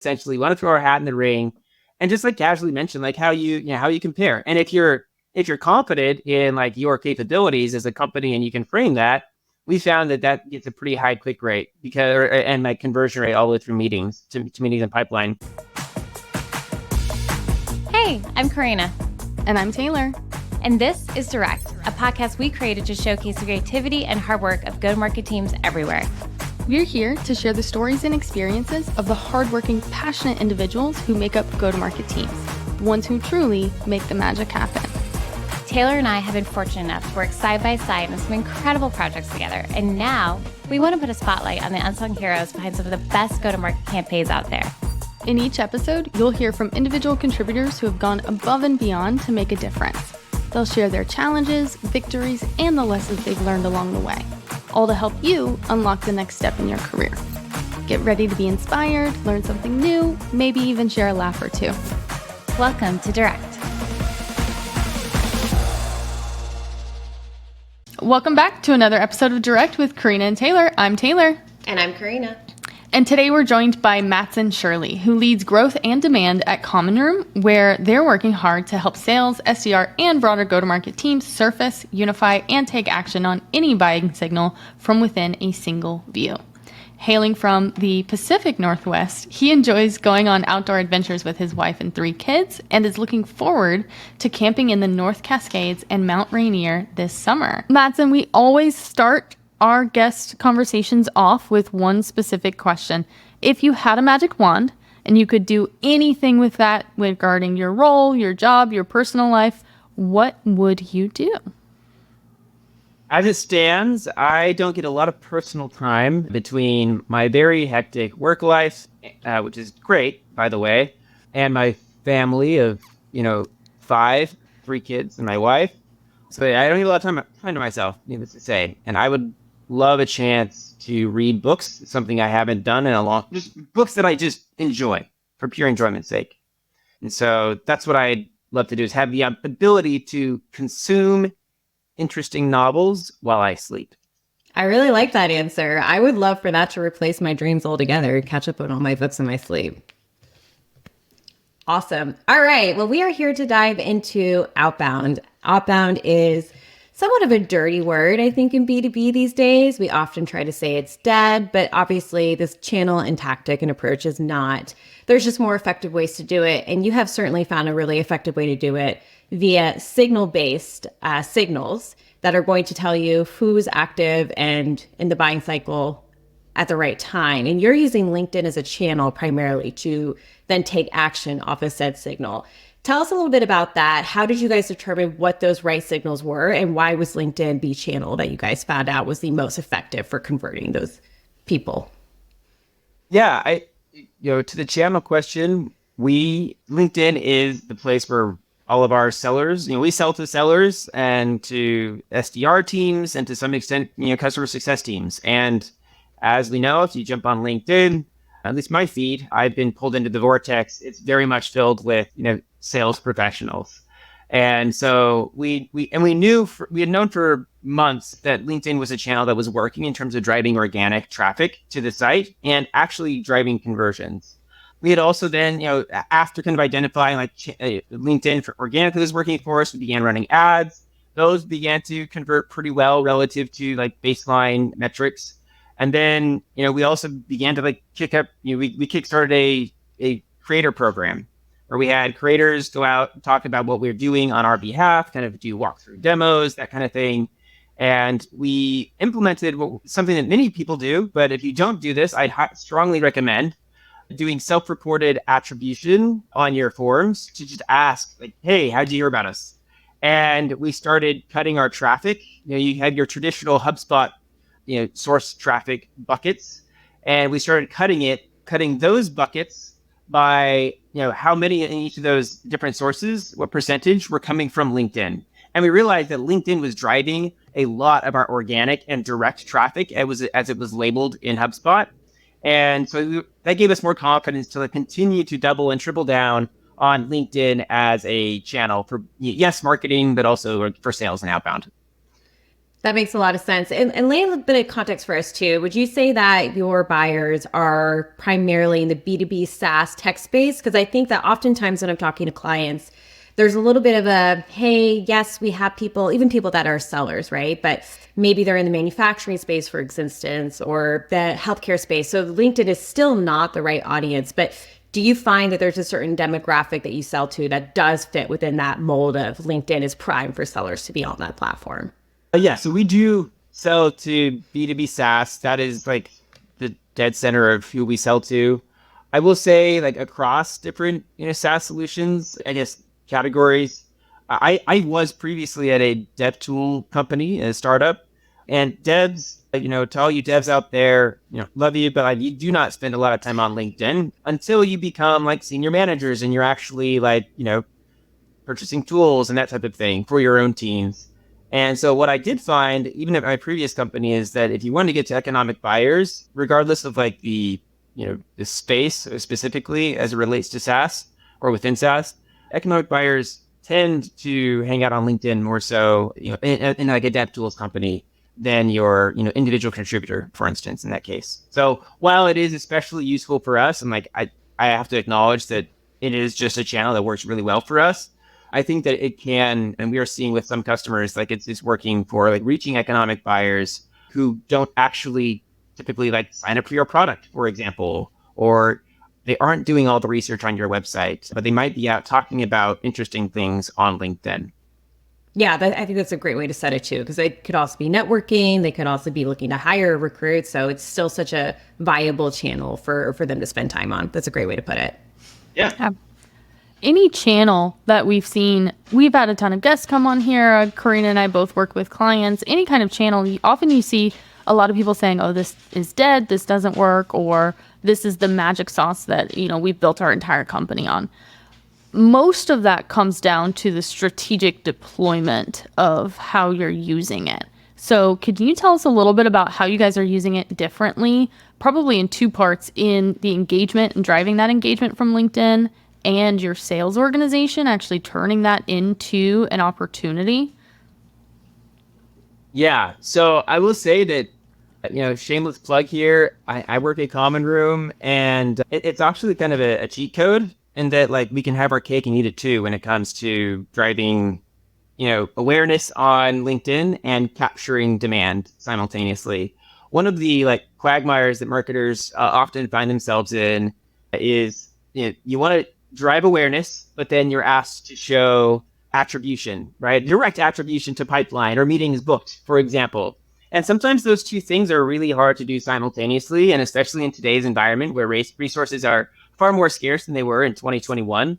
essentially want to throw our hat in the ring and just like casually mention like how you compare. And if you're confident in like your capabilities as a company and you can frame that, we found that gets a pretty high click rate and like conversion rate all the way through meetings to meetings and pipeline. Hey, I'm Corrina. And I'm Taylor. And this is Direct, a podcast we created to showcase the creativity and hard work of go-to-market teams everywhere. We're here to share the stories and experiences of the hardworking, passionate individuals who make up go-to-market teams, ones who truly make the magic happen. Taylor and I have been fortunate enough to work side by side on some incredible projects together, and now we want to put a spotlight on the unsung heroes behind some of the best go-to-market campaigns out there. In each episode, you'll hear from individual contributors who have gone above and beyond to make a difference. They'll share their challenges, victories, and the lessons they've learned along the way, all to help you unlock the next step in your career. Get ready to be inspired, learn something new, maybe even share a laugh or two. Welcome to Direct. Welcome back to another episode of Direct with Corrina and Taylor. I'm Taylor. And I'm Corrina. And today we're joined by Matzen Shirley, who leads growth and demand at Common Room, where they're working hard to help sales, SDR, and broader go-to-market teams surface, unify, and take action on any buying signal from within a single view. Hailing from the Pacific Northwest, he enjoys going on outdoor adventures with his wife and 3 kids and is looking forward to camping in the North Cascades and Mount Rainier this summer. Matzen, we always start our guest conversations off with one specific question. If you had a magic wand and you could do anything with that regarding your role, your job, your personal life, what would you do? As it stands, I don't get a lot of personal time between my very hectic work life, which is great, by the way, and my family of, 5, 3 kids and my wife. So I don't get a lot of time to myself, needless to say. And I would love a chance to read books, something I haven't done in a long, just books that I just enjoy for pure enjoyment's sake. And so that's what I'd love to do, is have the ability to consume interesting novels while I sleep. I really like that answer. I would love for that to replace my dreams altogether, catch up on all my books in my sleep. Awesome. All right. Well, we are here to dive into Outbound. Outbound is somewhat of a dirty word, I think, in B2B these days. We often try to say it's dead, but obviously this channel and tactic and approach is not. There's just more effective ways to do it. And you have certainly found a really effective way to do it via signal-based signals that are going to tell you who's active and in the buying cycle at the right time. And you're using LinkedIn as a channel primarily to then take action off of said signal. Tell us a little bit about that. How did you guys determine what those right signals were, and why was LinkedIn the channel that you guys found out was the most effective for converting those people? Yeah, to the channel question, LinkedIn is the place where all of our sellers, we sell to sellers and to SDR teams and to some extent, customer success teams. And as we know, if you jump on LinkedIn, at least my feed, I've been pulled into the vortex. It's very much filled with, sales professionals. And so we had known for months that LinkedIn was a channel that was working in terms of driving organic traffic to the site and actually driving conversions. We had also then, after kind of identifying like LinkedIn for organically was working for us, we began running ads. Those began to convert pretty well relative to like baseline metrics. And then, we also began to like kick up, we kickstarted a creator program where we had creators go out and talk about what we're doing on our behalf, kind of do walkthrough demos, that kind of thing. And we implemented something that many people do, but if you don't do this, I'd strongly recommend doing self-reported attribution on your forms to just ask, like, hey, how'd you hear about us? And we started cutting our traffic. You have your traditional HubSpot, source traffic buckets, and we started cutting those buckets by, how many in each of those different sources, what percentage were coming from LinkedIn. And we realized that LinkedIn was driving a lot of our organic and direct traffic as it was labeled in HubSpot. And so that gave us more confidence to continue to double and triple down on LinkedIn as a channel for, yes, marketing, but also for sales and outbound. That makes a lot of sense. And lay a little bit of context for us too. Would you say that your buyers are primarily in the B2B SaaS tech space? Because I think that oftentimes when I'm talking to clients, there's a little bit of a, hey, yes, we have people, even people that are sellers, right? But maybe they're in the manufacturing space, for instance, or the healthcare space. So LinkedIn is still not the right audience. But do you find that there's a certain demographic that you sell to that does fit within that mold of LinkedIn is prime for sellers to be on that platform? Yeah, so we do sell to B2B SaaS. That is like the dead center of who we sell to. I will say, like across different SaaS solutions, I guess categories. I was previously at a dev tool company, a startup, and devs, to all you devs out there, love you, but you do not spend a lot of time on LinkedIn until you become like senior managers and you're actually like purchasing tools and that type of thing for your own teams. And so what I did find, even at my previous company, is that if you want to get to economic buyers, regardless of like the space specifically as it relates to SaaS or within SaaS, economic buyers tend to hang out on LinkedIn more so, in like a dev tools company than your, individual contributor, for instance, in that case. So while it is especially useful for us, and like I have to acknowledge that it is just a channel that works really well for us. I think that it can, and we are seeing with some customers, like it's working for like reaching economic buyers who don't actually typically like sign up for your product, for example, or they aren't doing all the research on your website, but they might be out talking about interesting things on LinkedIn. Yeah, I think that's a great way to set it too, because they could also be networking. They could also be looking to hire recruits. So it's still such a viable channel for them to spend time on. That's a great way to put it. Yeah. Any channel that we've seen, we've had a ton of guests come on here. Corrina and I both work with clients. Any kind of channel, often you see a lot of people saying, oh, this is dead, this doesn't work, or this is the magic sauce that, we've built our entire company on. Most of that comes down to the strategic deployment of how you're using it. So could you tell us a little bit about how you guys are using it differently, probably in two parts, in the engagement and driving that engagement from LinkedIn, and your sales organization actually turning that into an opportunity? Yeah. So I will say that, shameless plug here. I work at Common Room, and it's actually kind of a cheat code in that like we can have our cake and eat it too when it comes to driving, awareness on LinkedIn and capturing demand simultaneously. One of the like quagmires that marketers often find themselves in is you want to drive awareness, but then you're asked to show attribution, right? Direct attribution to pipeline or meetings booked, for example. And sometimes those two things are really hard to do simultaneously. And especially in today's environment where resources are far more scarce than they were in 2021,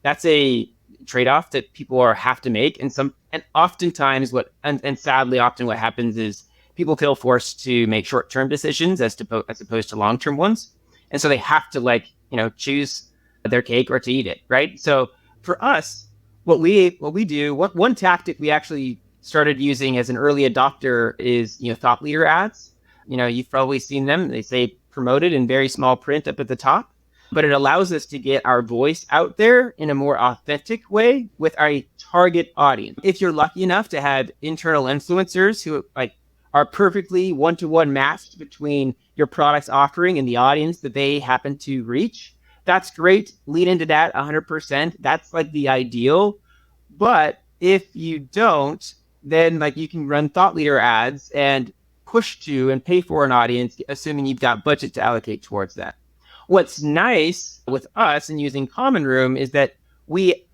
that's a trade-off that people have to make. And oftentimes and sadly often what happens is people feel forced to make short-term decisions as opposed to long-term ones. And so they have to choose their cake or to eat it, right? So for us, what we do, one tactic we actually started using as an early adopter is thought leader ads. You've probably seen them. They say promoted in very small print up at the top, but it allows us to get our voice out there in a more authentic way with our target audience. If you're lucky enough to have internal influencers who are perfectly one-to-one matched between your product's offering and the audience that they happen to reach, that's great. Lean into that 100%. That's like the ideal. But if you don't, then you can run thought leader ads and push to and pay for an audience, assuming you've got budget to allocate towards that. What's nice with us and using Common Room is that we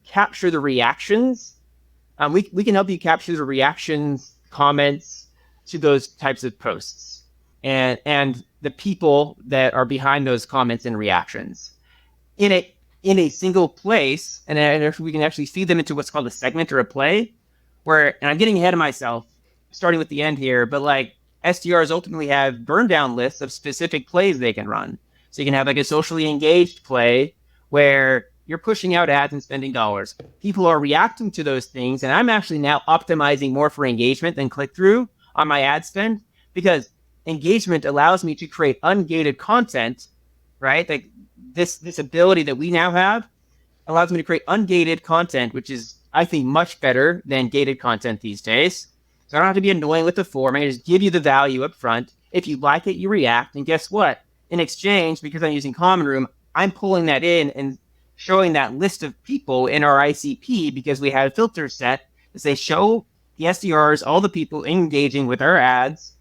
capture the reactions. We can help you capture the reactions, comments to those types of posts, and the people that are behind those comments and reactions in a single place, and if we can actually feed them into what's called a segment or a play, and I'm getting ahead of myself, starting with the end here, but SDRs ultimately have burn down lists of specific plays they can run. So you can have a socially engaged play where you're pushing out ads and spending dollars. People are reacting to those things, and I'm actually now optimizing more for engagement than click-through on my ad spend, because engagement allows me to create ungated content, right? This ability that we now have allows me to create ungated content, which is, I think, much better than gated content these days. So I don't have to be annoying with the form. I just give you the value up front. If you like it, you react. And guess what? In exchange, because I'm using Common Room, I'm pulling that in and showing that list of people in our ICP because we had a filter set to say show the SDRs all the people engaging with our ads,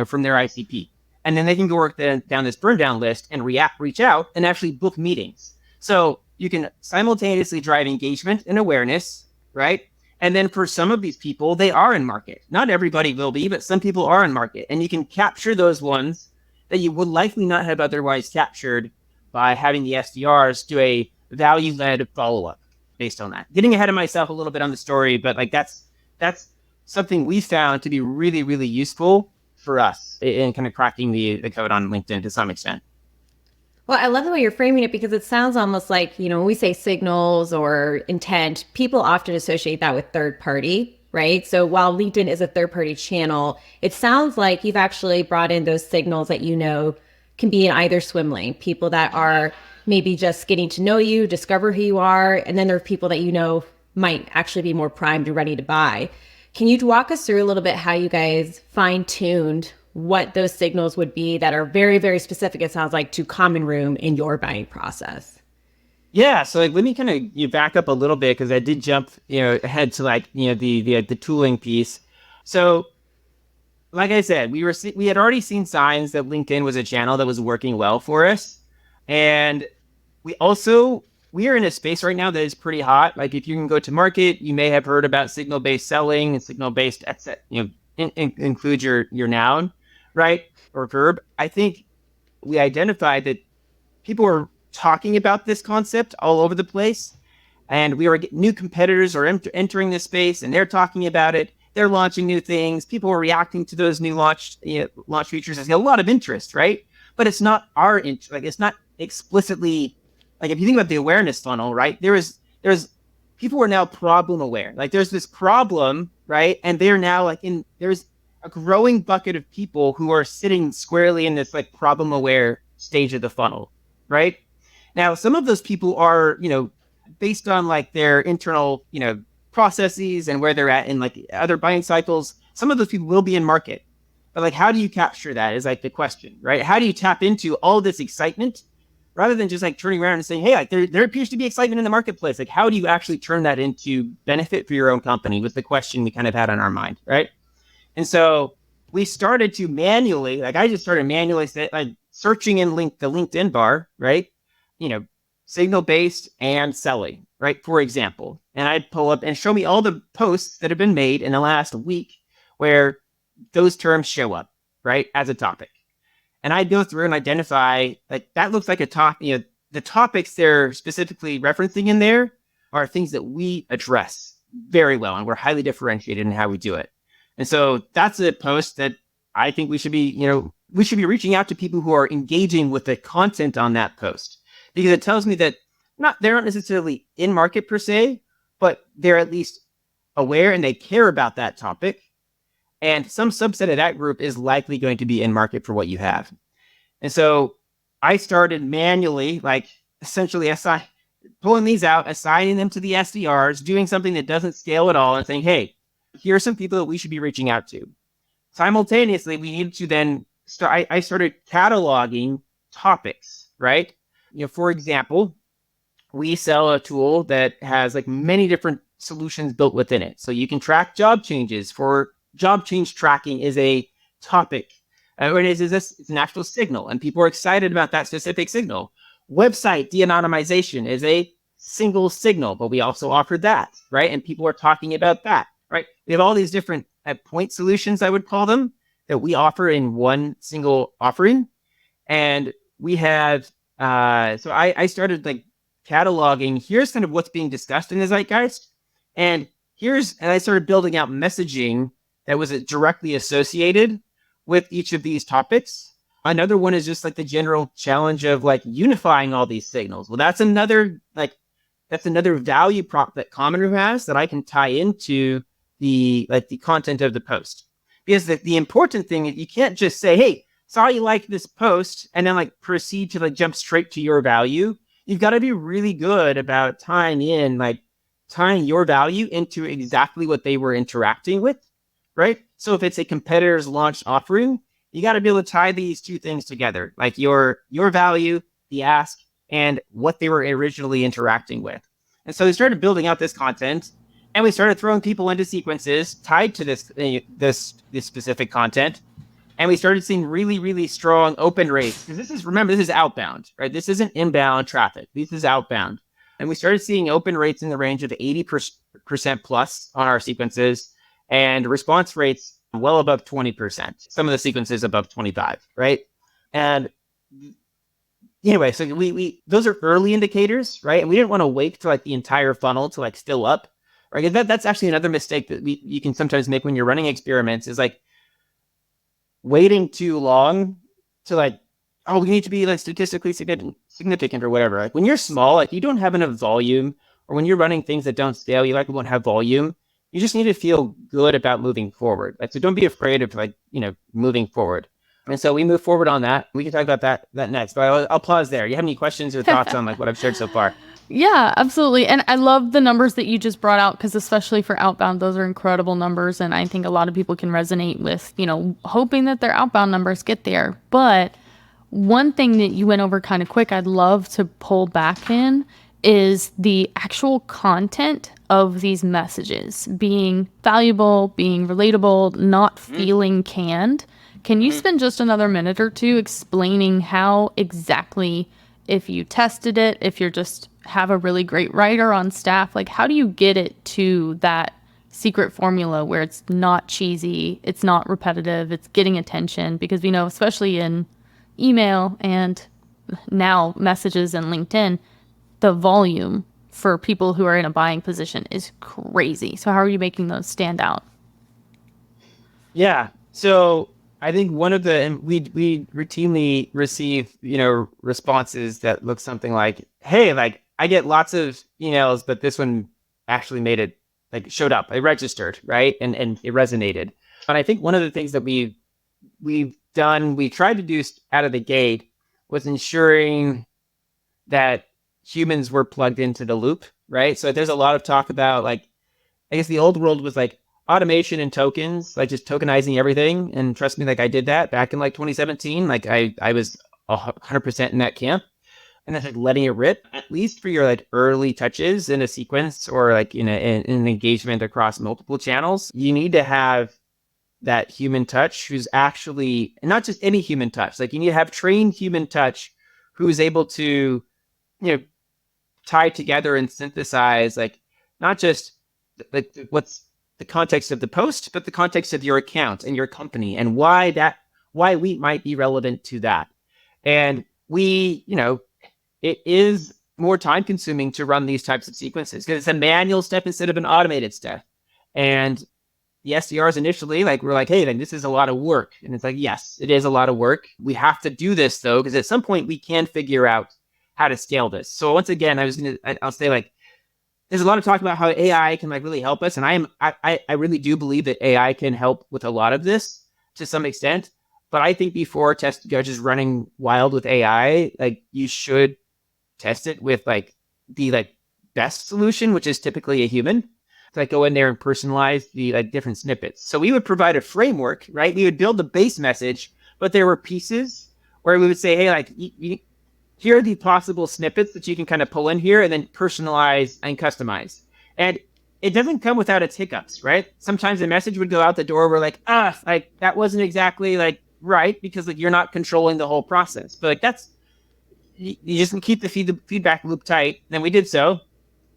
from their ICP. And then they can go work down this burn down list and reach out and actually book meetings. So you can simultaneously drive engagement and awareness, right? And then for some of these people, they are in market. Not everybody will be, but some people are in market. And you can capture those ones that you would likely not have otherwise captured by having the SDRs do a value-led follow-up based on that. Getting ahead of myself a little bit on the story, but like that's something we found to be really, really useful for us in kind of cracking the code on LinkedIn to some extent. Well, I love the way you're framing it because it sounds almost like, when we say signals or intent, people often associate that with third party, right? So while LinkedIn is a third party channel, it sounds like you've actually brought in those signals that can be in either swim lane. People that are maybe just getting to know you, discover who you are, and then there are people that might actually be more primed and ready to buy. Can you walk us through a little bit how you guys fine-tuned what those signals would be that are very, very specific, it sounds like, to Common Room in your buying process? Yeah, so let me kind of back up a little bit because I did jump ahead to the tooling piece. So like I said, we had already seen signs that LinkedIn was a channel that was working well for us, and we are in a space right now that is pretty hot. Like if you can go to market, you may have heard about signal-based selling and signal-based include your noun, right? Or verb. I think we identified that people were talking about this concept all over the place, and we were getting new competitors are entering this space, and they're talking about it. They're launching new things. People are reacting to those new launch features. There's a lot of interest, right? But it's not our interest. Like it's not explicitly like if you think about the awareness funnel, right? There's people are now problem aware. Like there's this problem, right? And they're now there's a growing bucket of people who are sitting squarely in this like problem aware stage of the funnel, right? Now, some of those people are, based on like their internal, processes and where they're at in like other buying cycles, some of those people will be in market. But like, how do you capture that is like the question, right? How do you tap into all this excitement rather than just like turning around and saying, hey, like there appears to be excitement in the marketplace. Like, how do you actually turn that into benefit for your own company was the question we kind of had on our mind, right? And so we started to manually, I just started manually searching in the LinkedIn bar, right? Signal-based and selling, right? For example, and I'd pull up and show me all the posts that have been made in the last week where those terms show up, right? As a topic. And I'd go through and identify like that looks like a topic, the topics they're specifically referencing in there are things that we address very well. And we're highly differentiated in how we do it. And so that's a post that I think we should be reaching out to people who are engaging with the content on that post. Because it tells me that they're not necessarily in market per se, but they're at least aware and they care about that topic. And some subset of that group is likely going to be in market for what you have. And so I started manually, essentially pulling these out, assigning them to the SDRs, doing something that doesn't scale at all and saying, hey, here are some people that we should be reaching out to. Simultaneously, we needed to then I started cataloging topics, right? For example, we sell a tool that has many different solutions built within it. So you can track job changes. For job change tracking is a topic. It's an actual signal, and people are excited about that specific signal. Website de-anonymization is a single signal, but we also offer that, right? And people are talking about that, right? We have all these different point solutions, I would call them, that we offer in one single offering. And we have so I started cataloging, here's kind of what's being discussed in the zeitgeist. And I started building out messaging that was directly associated with each of these topics. Another one is just the general challenge of unifying all these signals. Well, that's another value prop that Common Room has that I can tie into the content of the post. Because the important thing is you can't just say, hey, saw you like this post and then proceed to jump straight to your value. You've got to be really good about tying your value into exactly what they were interacting with, right? So if it's a competitor's launch offering, you got to be able to tie these two things together, like your value, the ask, and what they were originally interacting with. And so we started building out this content, and we started throwing people into sequences tied to this specific content, and we started seeing really, really strong open rates. Because this is outbound, right? This isn't inbound traffic. This is outbound. And we started seeing open rates in the range of 80% plus on our sequences, and response rates well above 20%. Some of the sequences above 25, right? And anyway, so we those are early indicators, right? And we didn't want to wait to like the entire funnel to like fill up, right? That's actually another mistake that you can sometimes make when you're running experiments, is like waiting too long to like, oh, we need to be like statistically significant or whatever. Like when you're small, like you don't have enough volume, or when you're running things that don't scale, you like won't have volume. You just need to feel good about moving forward. Like, so don't be afraid of like, moving forward. And so we move forward on that. We can talk about that next, but I'll pause there. You have any questions or thoughts on like what I've shared so far? Yeah, absolutely. And I love the numbers that you just brought out, because especially for outbound, those are incredible numbers. And I think a lot of people can resonate with, hoping that their outbound numbers get there. But one thing that you went over kind of quick, I'd love to pull back in, is the actual content of these messages being valuable, being relatable, not feeling canned. Can you spend just another minute or two explaining how exactly, if you tested it, if you're just have a really great writer on staff, like how do you get it to that secret formula where it's not cheesy, it's not repetitive, it's getting attention? Because we know, especially in email and now messages and LinkedIn, the volume for people who are in a buying position is crazy. So how are you making those stand out? Yeah. So I think one of the, we routinely receive, responses that look something like, hey, like I get lots of emails, but this one actually made it, like showed up, it registered, right? And it resonated. And I think one of the things that we tried to do out of the gate was ensuring that humans were plugged into the loop, right? So there's a lot of talk about like, I guess the old world was like automation and tokens, like just tokenizing everything. And trust me, like I did that back in like 2017. Like I was 100% in that camp, and that's like letting it rip, at least for your like early touches in a sequence or like in an engagement across multiple channels. You need to have that human touch who's actually, and not just any human touch, like you need to have trained human touch who is able to, tie together and synthesize like not just like what's the context of the post, but the context of your account and your company and why we might be relevant to that. And it is more time consuming to run these types of sequences because it's a manual step instead of an automated step. And the SDRs initially were like, hey, this is a lot of work. And it's like, yes, it is a lot of work. We have to do this though, because at some point we can figure out how to scale this. So once again, I'll say like, there's a lot of talk about how AI can like really help us. And I really do believe that AI can help with a lot of this to some extent. But I think before just running wild with AI, like you should test it with like the like best solution, which is typically a human, to like go in there and personalize the like different snippets. So we would provide a framework, right? We would build the base message, but there were pieces where we would say, hey, like here are the possible snippets that you can kind of pull in here and then personalize and customize. And it doesn't come without its hiccups, right? Sometimes the message would go out the door. We're like, like that wasn't exactly like right, because like you're not controlling the whole process. But like you just keep the feedback loop tight. And we did so.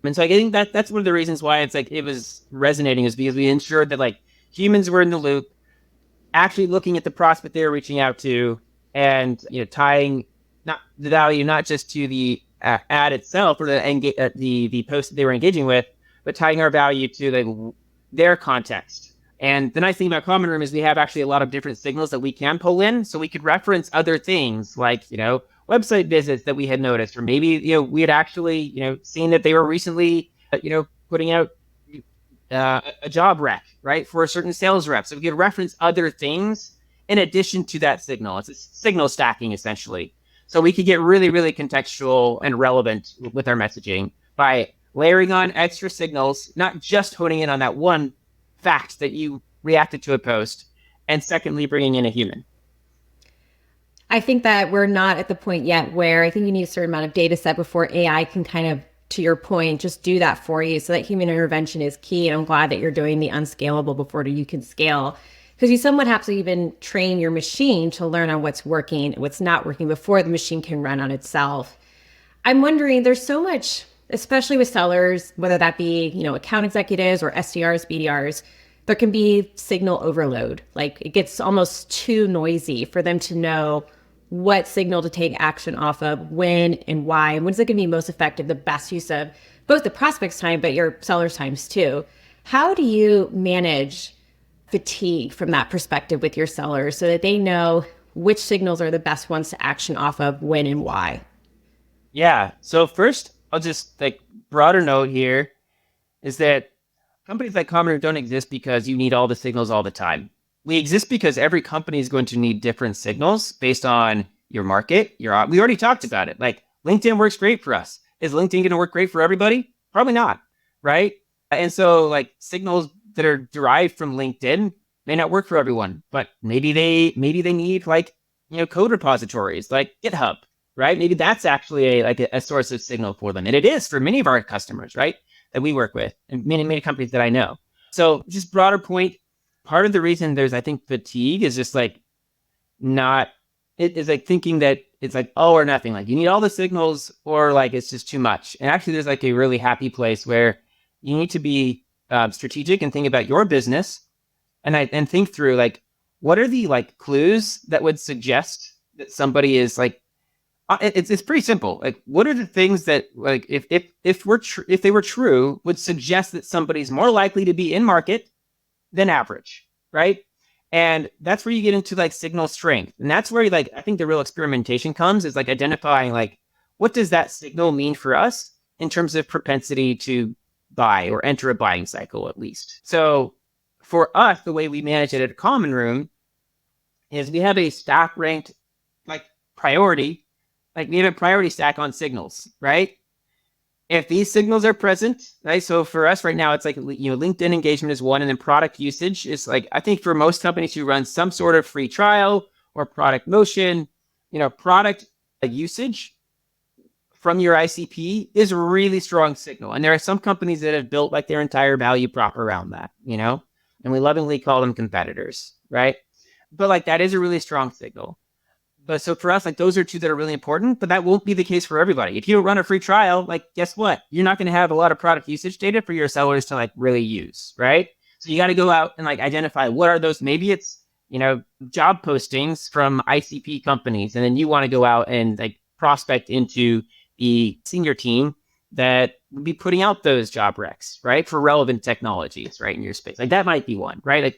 And so I think that's one of the reasons why it's like it was resonating, is because we ensured that like humans were in the loop, actually looking at the prospect they were reaching out to, and tying not the value not just to the ad itself or the post that they were engaging with, but tying our value to their context. And the nice thing about Common Room is we have actually a lot of different signals that we can pull in, so we could reference other things like website visits that we had noticed, or maybe we had actually seen that they were recently putting out a job rec, right, for a certain sales rep. So we could reference other things in addition to that signal. It's a signal stacking essentially. So we could get really, really contextual and relevant with our messaging by layering on extra signals, not just honing in on that one fact that you reacted to a post, and secondly, bringing in a human. I think that we're not at the point yet where I think you need a certain amount of data set before AI can kind of, to your point, just do that for you. So that human intervention is key. And I'm glad that you're doing the unscalable before you can scale. Because you somewhat have to even train your machine to learn on what's working, what's not working before the machine can run on itself. I'm wondering, there's so much, especially with sellers, whether that be, account executives or SDRs, BDRs, there can be signal overload. Like it gets almost too noisy for them to know what signal to take action off of, when and why, and when's it going to be most effective, the best use of both the prospect's time, but your seller's times too. How do you manage fatigue from that perspective with your sellers so that they know which signals are the best ones to action off of, when and why? Yeah. So first, I'll just broader note here is that companies like Common Room don't exist because you need all the signals all the time. We exist because every company is going to need different signals based on your market. We already talked about it. Like LinkedIn works great for us. Is LinkedIn going to work great for everybody? Probably not, right? And so signals that are derived from LinkedIn may not work for everyone, but maybe they need code repositories like GitHub, right? Maybe that's actually a source of signal for them. And it is for many of our customers, right? That we work with and many companies that I know. So just broader point, part of the reason there's, I think, fatigue is just thinking that it's all or nothing. You need all the signals or it's just too much. And actually there's a really happy place where you need to be strategic and think about your business and think through what are the clues that would suggest that somebody is it's pretty simple. What are the things that if they were true would suggest that somebody's more likely to be in market than average, right? And that's where you get into signal strength. And that's where I think the real experimentation comes is identifying what does that signal mean for us in terms of propensity to buy or enter a buying cycle at least. So for us, the way we manage it at Common Room is we have a stack ranked priority. We have a priority stack on signals, right? If these signals are present, right? So for us right now, it's LinkedIn engagement is one, and then product usage is I think for most companies who run some sort of free trial or product motion, product usage from your ICP is a really strong signal. And there are some companies that have built their entire value prop around that, and we lovingly call them competitors, right? But that is a really strong signal. But so for us, those are two that are really important, but that won't be the case for everybody. If you run a free trial, guess what? You're not going to have a lot of product usage data for your sellers to really use, right? So you got to go out and identify what are those. Maybe it's, job postings from ICP companies. And then you want to go out and prospect into the senior team that would be putting out those job recs, right? For relevant technologies, right? In your space. That might be one, right?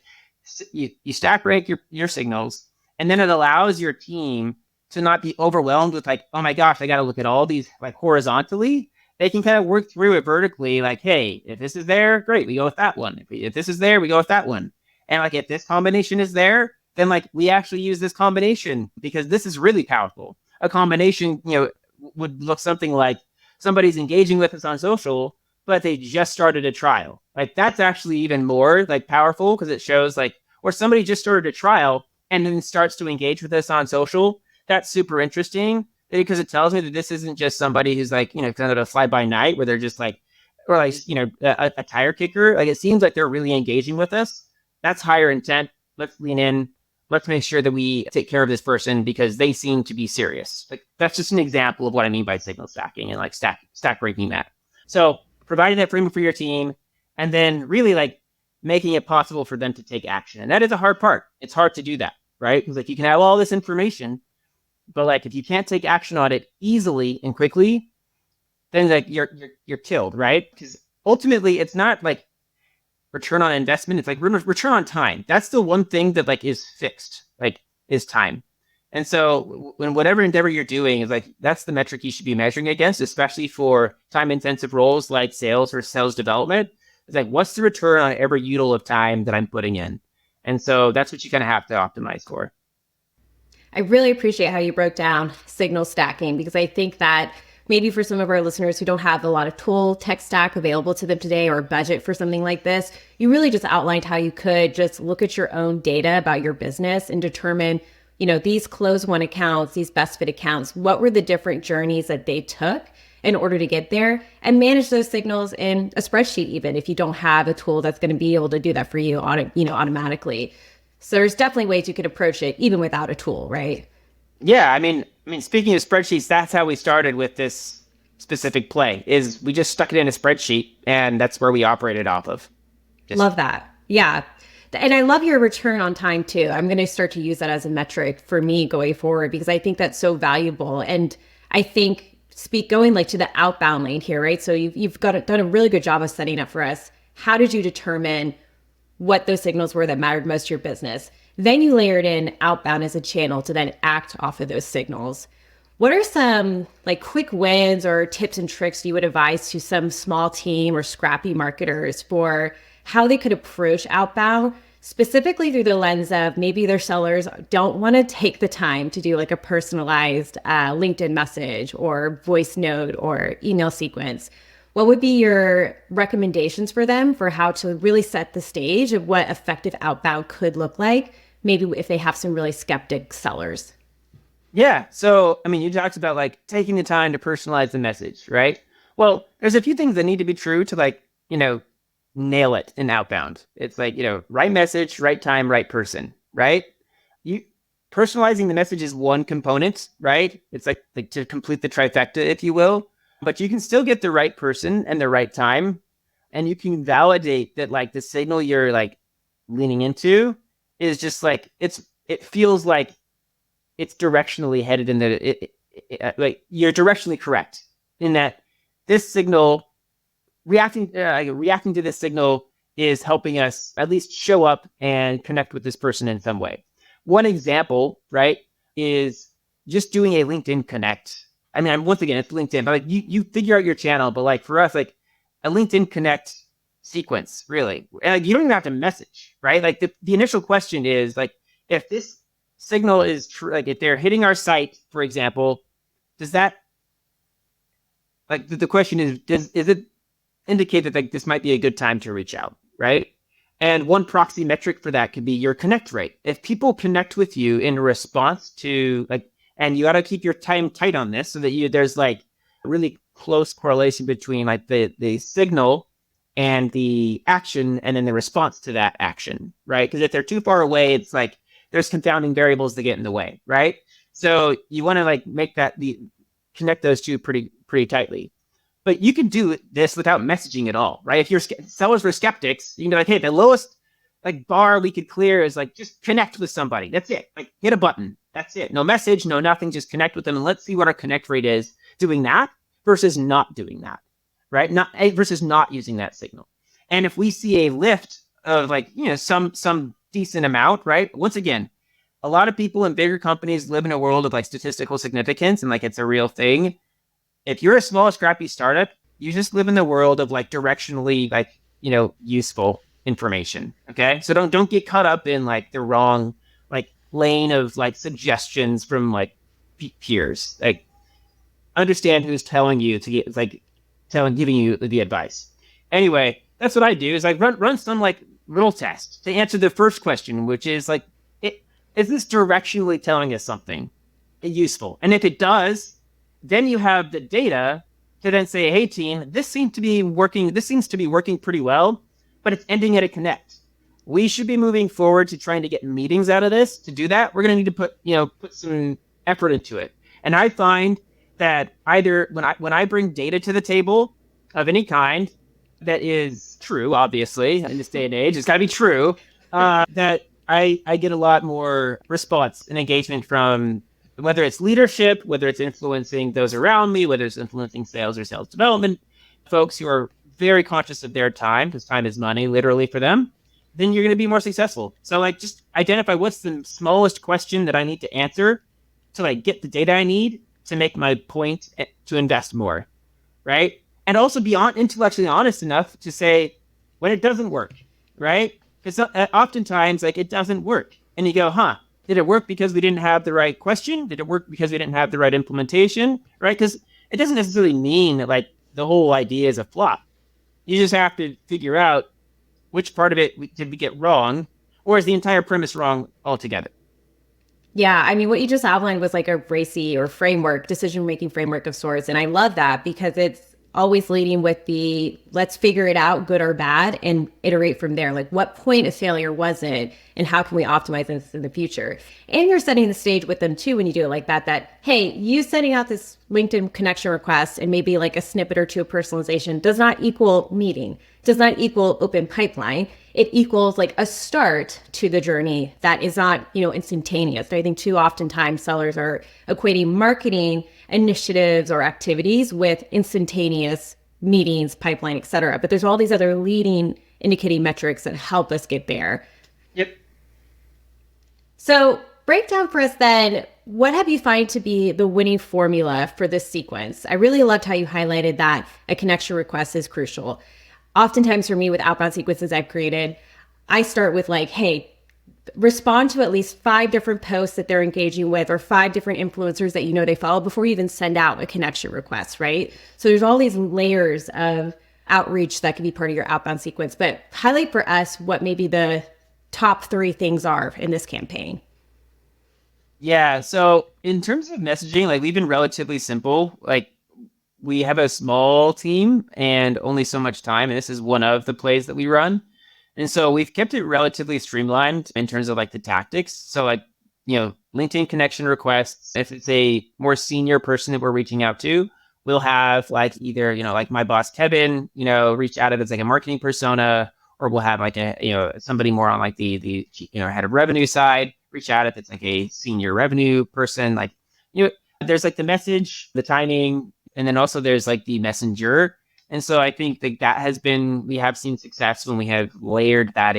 You stack rank your signals. And then it allows your team to not be overwhelmed with oh my gosh, I got to look at all these horizontally. They can kind of work through it vertically. Hey, if this is there, great, we go with that one. If this is there, we go with that one. And if this combination is there, then we actually use this combination because this is really powerful. A combination, would look something like somebody's engaging with us on social, but they just started a trial. That's actually even more powerful because it shows or somebody just started a trial and then starts to engage with us on social. That's super interesting because it tells me that this isn't just somebody who's kind of a fly by night where they're just a tire kicker. It seems like they're really engaging with us. That's higher intent. Let's lean in. Let's make sure that we take care of this person because they seem to be serious. That's just an example of what I mean by signal stacking and stack ranking that. So providing that framework for your team and then really making it possible for them to take action. And that is a hard part. It's hard to do that, right? Because you can have all this information, but if you can't take action on it easily and quickly, then you're killed, right? Because ultimately it's not return on investment. It's return on time. That's the one thing that is fixed, is time. And so when whatever endeavor you're doing is that's the metric you should be measuring against, especially for time intensive roles like sales or sales development. It's what's the return on every util of time that I'm putting in? And so that's what you kind of have to optimize for. I really appreciate how you broke down signal stacking because I think that maybe for some of our listeners who don't have a lot of tool tech stack available to them today or budget for something like this, you really just outlined how you could just look at your own data about your business and determine, these close won accounts, these best fit accounts, what were the different journeys that they took in order to get there, and manage those signals in a spreadsheet, even if you don't have a tool that's going to be able to do that for you automatically. So there's definitely ways you could approach it even without a tool, right? Yeah, I mean, speaking of spreadsheets, that's how we started with this specific play. Is we just stuck it in a spreadsheet, and that's where we operated off of. Love that. Yeah. And I love your return on time too. I'm going to start to use that as a metric for me going forward, because I think that's so valuable. And I think going like to the outbound lane here, right? So you've done a really good job of setting up for us. How did you determine what those signals were that mattered most to your business? Then you layered in outbound as a channel to then act off of those signals. What are some like quick wins or tips and tricks you would advise to some small team or scrappy marketers for how they could approach outbound, specifically through the lens of maybe their sellers don't want to take the time to do like a personalized LinkedIn message or voice note or email sequence? What would be your recommendations for them for how to really set the stage of what effective outbound could look like, maybe if they have some really skeptic sellers? Yeah. So, you talked about like taking the time to personalize the message, right? Well, there's a few things that need to be true to nail it in outbound. It's like, right message, right time, right person, right? You personalizing the message is one component, right? It's like to complete the trifecta, if you will, but you can still get the right person and the right time. And you can validate that like the signal you're like leaning into is just like, it feels like it's directionally headed in like you're directionally correct in that this signal reacting to this signal is helping us at least show up and connect with this person in some way. One example, right, is just doing a LinkedIn connect. Once again, it's LinkedIn, but like you figure out your channel, but like for us, like a LinkedIn connect sequence, really. And like you don't even have to message, right? Like the initial question is like, if this signal is true, like if they're hitting our site, for example, does that, like the question is it indicate that like this might be a good time to reach out, right? And one proxy metric for that could be your connect rate. If people connect with you in response to like, and you got to keep your time tight on this so that there's like a really close correlation between like the signal and the action and then the response to that action, right? Because if they're too far away, it's like there's confounding variables that get in the way, right? So you want to like make that connect those two pretty tightly. But you can do this without messaging at all, right? If your sellers were skeptics, you can be like, hey, the lowest like bar we could clear is like just connect with somebody. That's it. Like hit a button. That's it. No message, no nothing. Just connect with them and let's see what our connect rate is doing that versus not doing that, right? Versus not using that signal. And if we see a lift of like some decent amount, right? Once again, a lot of people in bigger companies live in a world of like statistical significance and like it's a real thing. If you're a small, scrappy startup, you just live in the world of like directionally, like, useful information. Okay. So don't get caught up in like the wrong, like lane of like suggestions from like peers. Like understand who's telling you to get like giving you the advice. Anyway, that's what I do is I run some like little test to answer the first question, which is like, is this directionally telling us something useful? And if it does, then you have the data to then say, hey team, this seems to be working pretty well, but it's ending at a connect. We should be moving forward to trying to get meetings out of this. To do that, we're going to need to put some effort into it. And I find that either when I bring data to the table of any kind that is true, obviously, in this day and age, it's got to be true, that I get a lot more response and engagement from whether it's leadership, whether it's influencing those around me, whether it's influencing sales or sales development, folks who are very conscious of their time, because time is money, literally for them, then you're going to be more successful. So like just identify what's the smallest question that I need to answer to like get the data I need to make my point to invest more, right? And also be intellectually honest enough to say when it doesn't work, right? Because oftentimes like it doesn't work. And you go, did it work because we didn't have the right question? Did it work because we didn't have the right implementation? Right? Because it doesn't necessarily mean that like the whole idea is a flop. You just have to figure out which part of it did we get wrong, or is the entire premise wrong altogether? Yeah, I mean, what you just outlined was like a RACI or framework, decision making framework of sorts. And I love that because it's always leading with the let's figure it out, good or bad, and iterate from there. Like, what point of failure was it? And how can we optimize this in the future? And you're setting the stage with them too when you do it like that, hey, you sending out this LinkedIn connection request and maybe like a snippet or two of personalization does not equal meeting, does not equal open pipeline. It equals like a start to the journey that is not, instantaneous. I think too oftentimes sellers are equating marketing initiatives or activities with instantaneous meetings, pipeline, et cetera. But there's all these other leading indicating metrics that help us get there. Yep. So break down for us then, what have you find to be the winning formula for this sequence? I really loved how you highlighted that a connection request is crucial. Oftentimes for me with outbound sequences I've created, I start with like, hey, respond to at least 5 different posts that they're engaging with or 5 different influencers that they follow before you even send out a connection request, right? So there's all these layers of outreach that can be part of your outbound sequence. But highlight for us what maybe the top 3 things are in this campaign. Yeah, so in terms of messaging, like we've been relatively simple. Like we have a small team and only so much time, and this is one of the plays that we run. And so we've kept it relatively streamlined in terms of like the tactics. So like, LinkedIn connection requests, if it's a more senior person that we're reaching out to, we'll have like either, like my boss, Kevin, reach out as like a marketing persona, or we'll have like somebody more on like the head of revenue side, reach out if it's like a senior revenue person. Like, there's like the message, the timing, and then also there's like the messenger. And so I think we have seen success when we have layered that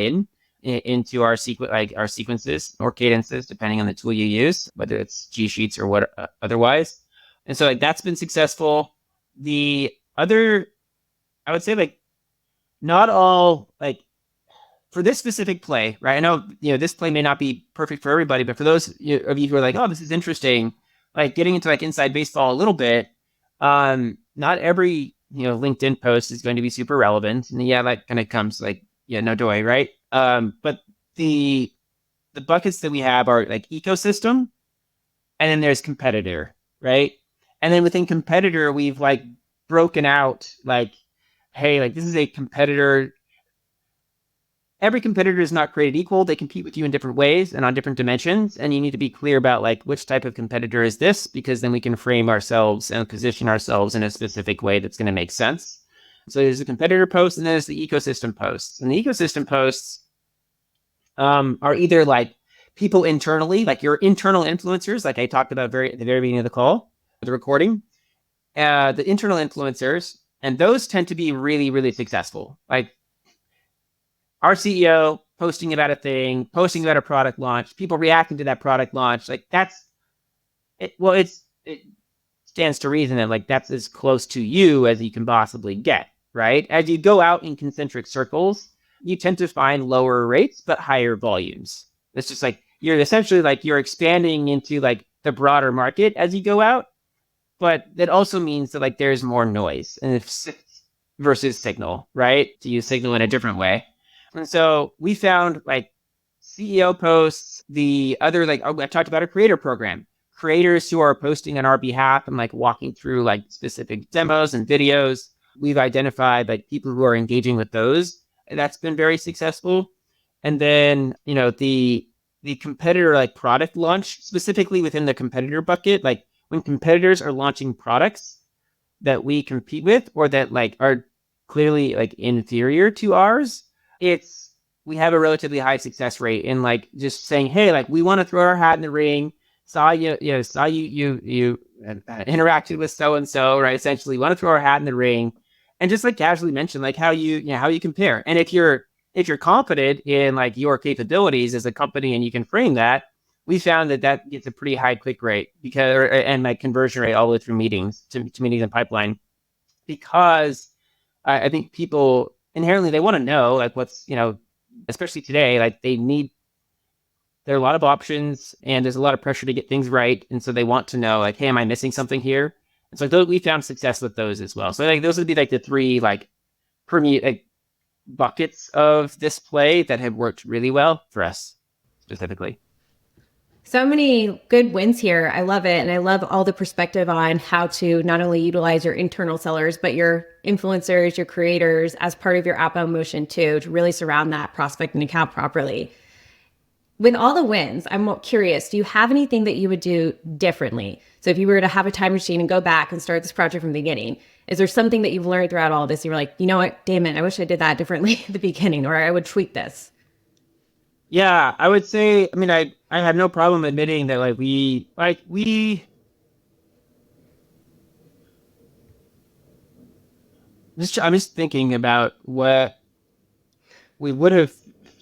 into our sequences or cadences, depending on the tool you use, whether it's G Sheets or what otherwise. And so like that's been successful. The other, I would say like not all like for this specific play, right? I know, this play may not be perfect for everybody, but for those of you who are like, oh, this is interesting, like getting into like inside baseball a little bit, not every LinkedIn post is going to be super relevant. And yeah, that kind of comes like, no doy, right? But the buckets that we have are like ecosystem, and then there's competitor, right? And then within competitor, we've like broken out like, hey, like this is a competitor. Every competitor is not created equal. They compete with you in different ways and on different dimensions. And you need to be clear about like which type of competitor is this, because then we can frame ourselves and position ourselves in a specific way that's going to make sense. So there's the competitor post and then there's the ecosystem posts. And the ecosystem posts are either like people internally, like your internal influencers, like I talked about at the very beginning of the call, the recording, the internal influencers, and those tend to be really, really successful. Like our CEO posting about a thing, posting about a product launch, people reacting to that product launch, like that's it. Well, it stands to reason that like that's as close to you as you can possibly get, right? As you go out in concentric circles, you tend to find lower rates but higher volumes. It's just like you're essentially like you're expanding into like the broader market as you go out, but that also means that like there's more noise and versus signal, right? To use signal in a different way. And so we found like CEO posts, the other like I talked about a creator program, creators who are posting on our behalf and like walking through like specific demos and videos. We've identified like people who are engaging with those. And that's been very successful. And then, the competitor like product launch, specifically within the competitor bucket, like when competitors are launching products that we compete with or that like are clearly like inferior to ours, we have a relatively high success rate in like just saying, hey, like we want to throw our hat in the ring. Saw you interacted with so and so, right? Essentially, want to throw our hat in the ring, and just like casually mention like how you compare. And if you're confident in like your capabilities as a company and you can frame that, we found that gets a pretty high click rate and like conversion rate all the way through meetings to meetings and pipeline, because I think people inherently they want to know like what's especially today, like there are a lot of options and there's a lot of pressure to get things right, and so they want to know like, hey, am I missing something here? And so we found success with those as well. So like those would be like the three like buckets of display that have worked really well for us specifically. So many good wins here. I love it. And I love all the perspective on how to not only utilize your internal sellers, but your influencers, your creators as part of your outbound motion too, to really surround that prospect and account properly. With all the wins, I'm curious, do you have anything that you would do differently? So if you were to have a time machine and go back and start this project from the beginning, is there something that you've learned throughout all this? You're like, you know what, damn it, I wish I did that differently at the beginning, or I would tweak this. Yeah, I would say, I mean, I have no problem admitting that I'm just thinking about what we would have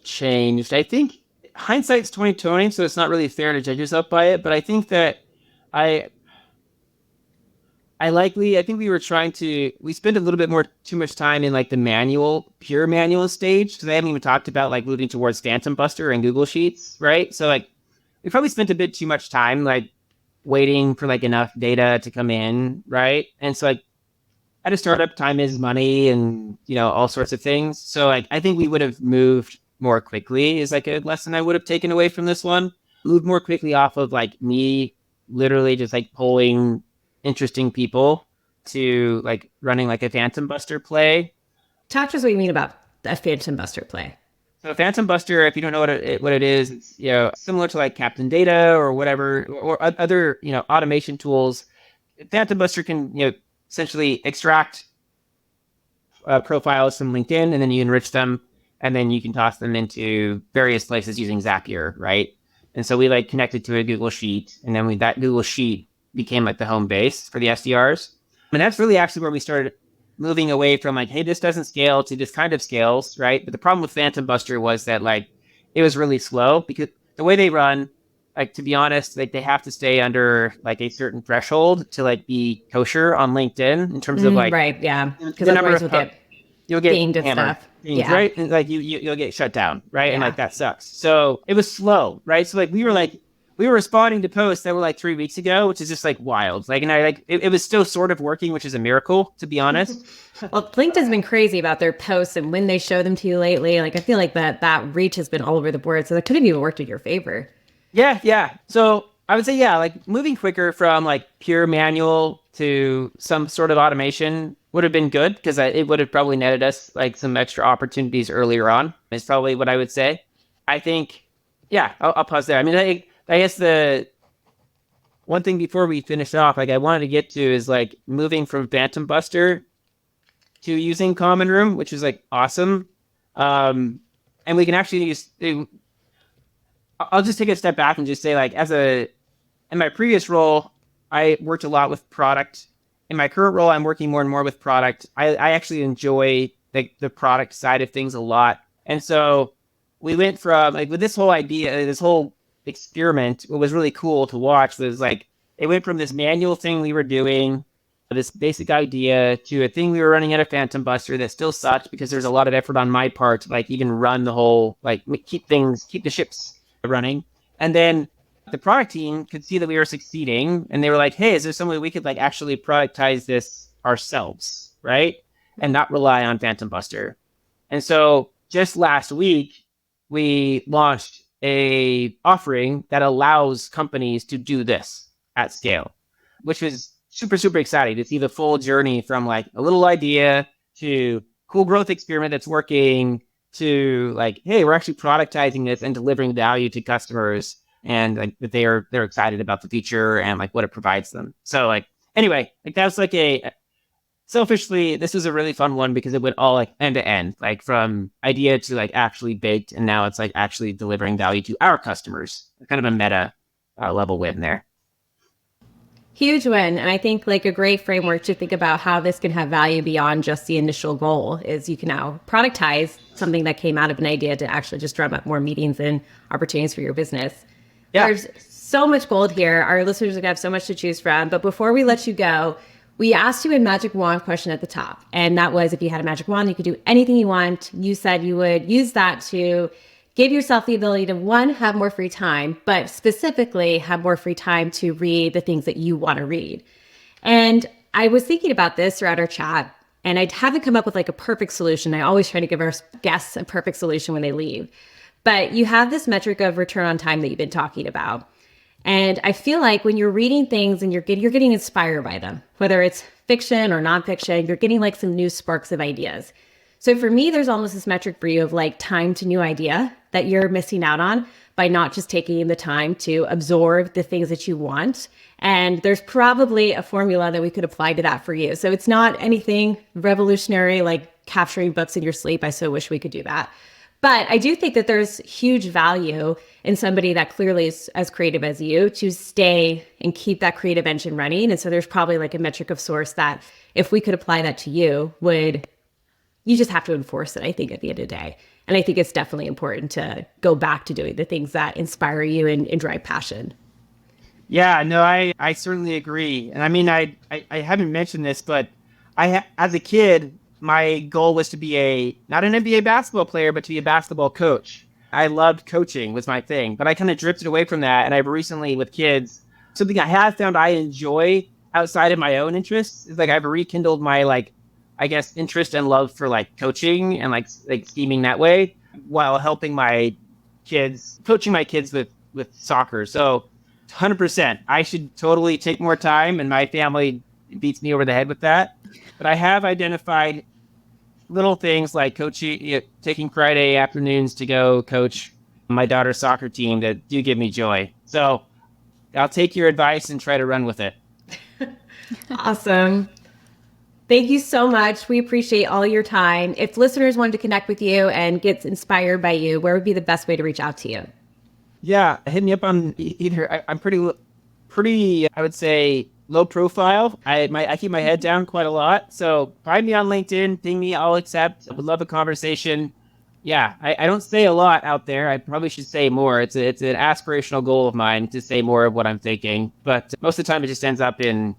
changed. I think hindsight's 2020, so it's not really fair to judge yourself by it, but I think that I I think we spent a little bit too much time in like the pure manual stage, because I haven't even talked about like moving towards Phantom Buster and Google Sheets, right? So like we probably spent a bit too much time like waiting for like enough data to come in, right? And so like at a startup, time is money and, all sorts of things. So like I think we would have moved more quickly is like a lesson I would have taken away from this one. Moved more quickly off of like me literally just like pulling interesting people to like running like a Phantom Buster play. Talk to us what you mean about a Phantom Buster play. So Phantom Buster, if you don't know what it is, it's similar to like Captain Data or whatever, or other automation tools. Phantom Buster can essentially extract profiles from LinkedIn, and then you enrich them, and then you can toss them into various places using Zapier, right? And so we like connected to a Google Sheet, and then that Google Sheet became like the home base for the SDRs. And that's really actually where we started moving away from like, hey, this doesn't scale to this kind of scales, right? But the problem with Phantom Buster was that like it was really slow, because the way they run, like to be honest, like they have to stay under like a certain threshold to like be kosher on LinkedIn in terms of like right, yeah, because the number otherwise of you'll get dinged and hammered, stuff. yeah, right? And like you'll get shut down, right? And like that sucks. So it was slow, right? So like we were responding to posts that were like 3 weeks ago, which is just like wild. Like, and I like it was still sort of working, which is a miracle, to be honest. Well, LinkedIn's been crazy about their posts and when they show them to you lately. Like I feel like that reach has been all over the board. So that could have even worked in your favor. Yeah. So I would say, like moving quicker from like pure manual to some sort of automation would have been good, because it would have probably netted us like some extra opportunities earlier on, is probably what I would say. I think, I'll pause there. I mean, I guess the one thing before we finish off, like I wanted to get to is like moving from Phantom Buster to using Common Room, which is like awesome. And we can actually I'll just take a step back and just say like in my previous role, I worked a lot with product. In my current role, I'm working more and more with product. I actually enjoy the product side of things a lot. And so we went from like with this whole idea, this whole experiment, what was really cool to watch was like it went from this manual thing we were doing, this basic idea, to a thing we were running at a Phantom Buster that still sucked because there's a lot of effort on my part to like even run the whole, like keep the ships running. And then the product team could see that we were succeeding, and they were like, hey, is there some way we could like actually productize this ourselves, right? And not rely on Phantom Buster. And so just last week, we launched a offering that allows companies to do this at scale, which was super, super exciting to see the full journey from like a little idea to cool growth experiment that's working to like, hey, we're actually productizing this and delivering value to customers, and like that they're excited about the feature and like what it provides them. So like anyway, like that's like selfishly, this was a really fun one because it went all like end to end, like from idea to like actually baked, and now it's like actually delivering value to our customers. Kind of a meta level win there. Huge win. And I think like a great framework to think about how this can have value beyond just the initial goal is you can now productize something that came out of an idea to actually just drum up more meetings and opportunities for your business. Yeah. There's so much gold here. Our listeners are going to have so much to choose from. But before we let you go, we asked you a magic wand question at the top. And that was, if you had a magic wand, you could do anything you want. You said you would use that to give yourself the ability to, one, have more free time, but specifically have more free time to read the things that you want to read. And I was thinking about this throughout our chat, and I haven't come up with like a perfect solution. I always try to give our guests a perfect solution when they leave. But you have this metric of return on time that you've been talking about. And I feel like when you're reading things and you're getting inspired by them, whether it's fiction or nonfiction, you're getting like some new sparks of ideas. So for me, there's almost this metric for you of like time to new idea that you're missing out on by not just taking the time to absorb the things that you want. And there's probably a formula that we could apply to that for you. So it's not anything revolutionary like capturing books in your sleep. I so wish we could do that. But I do think that there's huge value in somebody that clearly is as creative as you to stay and keep that creative engine running. And so there's probably like a metric of source that if we could apply that to you, you just have to enforce it, I think, at the end of the day. And I think it's definitely important to go back to doing the things that inspire you and drive passion. Yeah, no, I certainly agree. And I mean, I haven't mentioned this, but as a kid, my goal was to be not an NBA basketball player, but to be a basketball coach. I loved coaching was my thing, but I kind of drifted away from that. And I've recently with kids, something I have found I enjoy outside of my own interests is like I've rekindled my interest and love for like coaching and like scheming that way while helping coaching my kids with soccer. So 100%, I should totally take more time, and my family beats me over the head with that. But I have identified little things like coaching, taking Friday afternoons to go coach my daughter's soccer team that do give me joy. So I'll take your advice and try to run with it. Awesome. Thank you so much. We appreciate all your time. If listeners wanted to connect with you and get inspired by you, where would be the best way to reach out to you? Yeah, hit me up on either. I'm pretty, I would say, low profile. I keep my head down quite a lot. So find me on LinkedIn, ping me, I'll accept. I would love a conversation. Yeah, I don't say a lot out there. I probably should say more. It's an aspirational goal of mine to say more of what I'm thinking. But most of the time it just ends up in,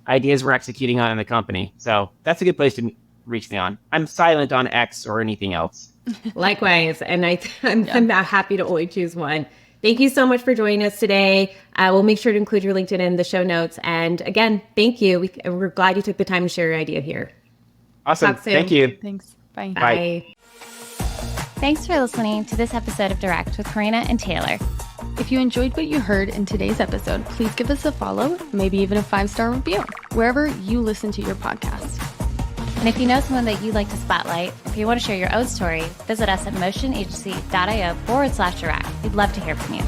ideas we're executing on in the company. So that's a good place to reach me on. I'm silent on X or anything else. Likewise. And I'm happy to only choose one. Thank you so much for joining us today. We'll make sure to include your LinkedIn in the show notes. And again, thank you. We're glad you took the time to share your idea here. Awesome. Talk soon. Thank you. Thanks. Bye. Bye. Thanks for listening to this episode of Direct with Corrina and Taylor. If you enjoyed what you heard in today's episode, please give us a follow, maybe even a 5-star review, wherever you listen to your podcast. And if you know someone that you'd like to spotlight, if you want to share your own story, visit us at motionagency.io/direct. We'd love to hear from you.